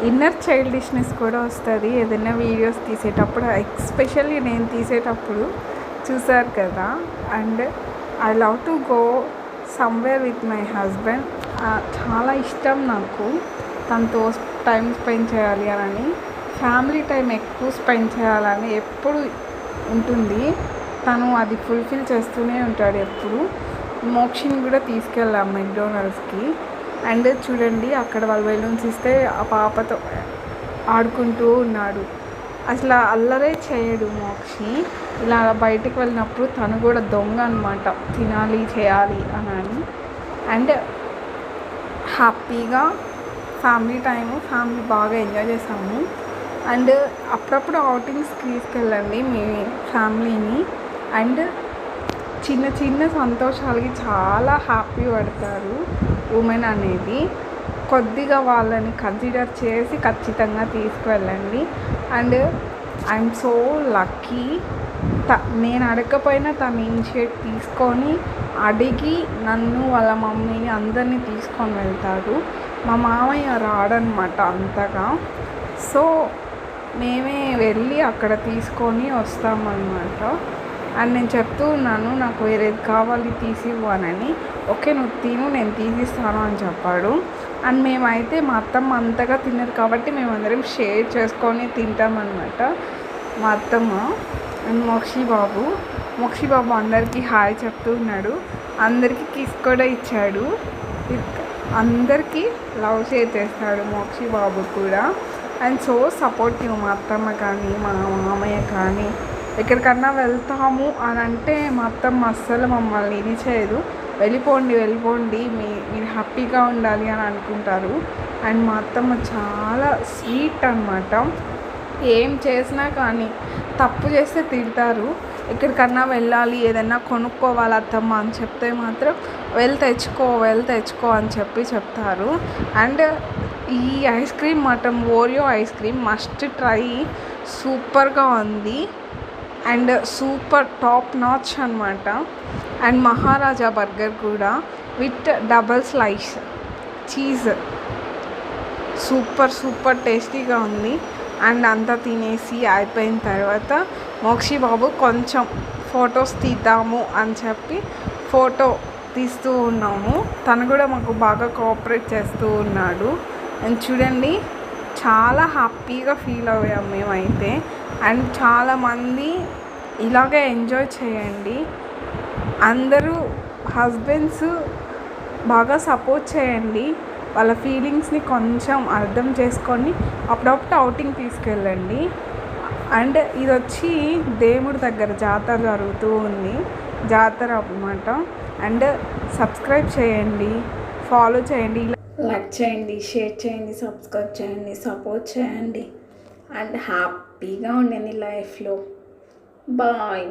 Inner childishness కూడా వస్తుంది ఏదైనా వీడియోస్ తీసేటప్పుడు. ఎస్పెషల్లీ నేను తీసేటప్పుడు చూసారు కదా. And I love to go somewhere with my husband. చాలా ఇష్టం నాకు తనతో టైం స్పెండ్ చేయాలి అని. ఫ్యామిలీ టైం ఎక్కువ స్పెండ్ చేయాలని ఎప్పుడు ఉంటుంది. తను అది ఫుల్ఫిల్ చేస్తూనే ఉంటాడు ఎప్పుడు. మోక్షిని కూడా తీసుకెళ్ళాం మెక్డొనాల్డ్స్కి. అండ్ చూడండి అక్కడ వాళ్ళు బెలూన్స్ ఇస్తే ఆ పాపతో ఆడుకుంటూ ఉన్నాడు. అసలు అల్లరే చేయడు మోక్షి. ఇలా బయటికి వెళ్ళినప్పుడు తను కూడా దొంగ అనమాట, తినాలి చేయాలి అని. అండ్ హ్యాపీగా ఫ్యామిలీ బాగా ఎంజాయ్ చేసాము. అండ్ అప్పుడప్పుడు అవుటింగ్స్కి తీసుకెళ్ళండి మీ ఫ్యామిలీని. అండ్ చిన్న చిన్న సంతోషాలకి చాలా హ్యాపీ పడతారు ఉమెన్ అనేది. కొద్దిగా వాళ్ళని కన్సిడర్ చేసి ఖచ్చితంగా తీసుకువెళ్ళండి. And I'm so lucky. నేను అడగకపోయినా తను ఇనిషియేట్ తీసుకొని అడిగి నన్ను వాళ్ళ మమ్మీని అందరినీ తీసుకొని వెళ్తారు. మా మామయ్య రాడనమాట అంతగా. సో మేమే వెళ్ళి అక్కడ తీసుకొని వస్తామన్నమాట. అండ్ నేను చెప్తూ ఉన్నాను నాకు వేరేది కావాలి తీసివ్వనని. ఓకే నువ్వు తిను నేను తీసిస్తాను అని చెప్పాడు. అండ్ మేమైతే మా అత్తమ్మ అంతగా తిన్నారు కాబట్టి మేమందరం షేర్ చేసుకొని తింటామన్నమాట. మా అత్తమ్మ అండ్ మోక్షి బాబు అందరికీ హాయ్ చెప్తూ ఉన్నాడు. అందరికీ కిస్ కూడా ఇచ్చాడు. అందరికీ లవ్ షేర్ చేస్తాడు మోక్షి బాబు కూడా. అండ్ సో సపోర్టివ్ మా అత్తమ్మ కానీ మా మామయ్య కానీ. ఎక్కడికన్నా వెళ్తాము అని అంటే మా అత్తమ్మ అస్సలు మమ్మల్ని ఇది చేయదు. వెళ్ళిపోండి మీరు హ్యాపీగా ఉండాలి అని అనుకుంటారు. అండ్ మా అత్తమ్మ చాలా స్వీట్ అనమాట. ఏం చేసినా కానీ తప్పు చేస్తే తిడతారు. ఎక్కడికన్నా వెళ్ళాలి ఏదైనా కొనుక్కోవాలి అత్తమ్మ అని చెప్తే మాత్రం వెళ్ళి తెచ్చుకో అని చెప్తారు. అండ్ ఈ ఐస్ క్రీమ్ మాత్రం Oreo ice cream must try, సూపర్గా ఉంది. అండ్ సూపర్ టాప్ నాచ్ అనమాట. అండ్ మహారాజా బర్గర్ కూడా with double slice cheese super టేస్టీగా ఉంది. అండ్ అంతా తినేసి అయిపోయిన తర్వాత మోక్షి బాబు కొంచెం ఫొటోస్ తీద్దాము అని చెప్పి ఫోటో తీస్తూ ఉన్నాము. తను కూడా మాకు బాగా కోఆపరేట్ చేస్తూ ఉన్నాడు. అండ్ చూడండి చాలా హ్యాపీగా ఫీల్ అయ్యాము మేమైతే. అండ్ చాలామంది ఇలాగే ఎంజాయ్ చేయండి. అందరూ హస్బెండ్స్ బాగా సపోర్ట్ చేయండి. వాళ్ళ ఫీలింగ్స్ని కొంచెం అర్థం చేసుకొని అప్పుడప్పుడు అవుటింగ్ తీసుకెళ్ళండి. అండ్ ఇది వచ్చి దేవుడి దగ్గర జాతర జరుగుతూ ఉంది, జాతర అన్నమాట. అండ్ సబ్స్క్రైబ్ చేయండి, ఫాలో చేయండి, లైక్ చేయండి, షేర్ చేయండి, సబ్స్క్రైబ్ చేయండి, సపోర్ట్ చేయండి. అండ్ హ్యాపీగా ఉండండి లైఫ్లో. బాయ్.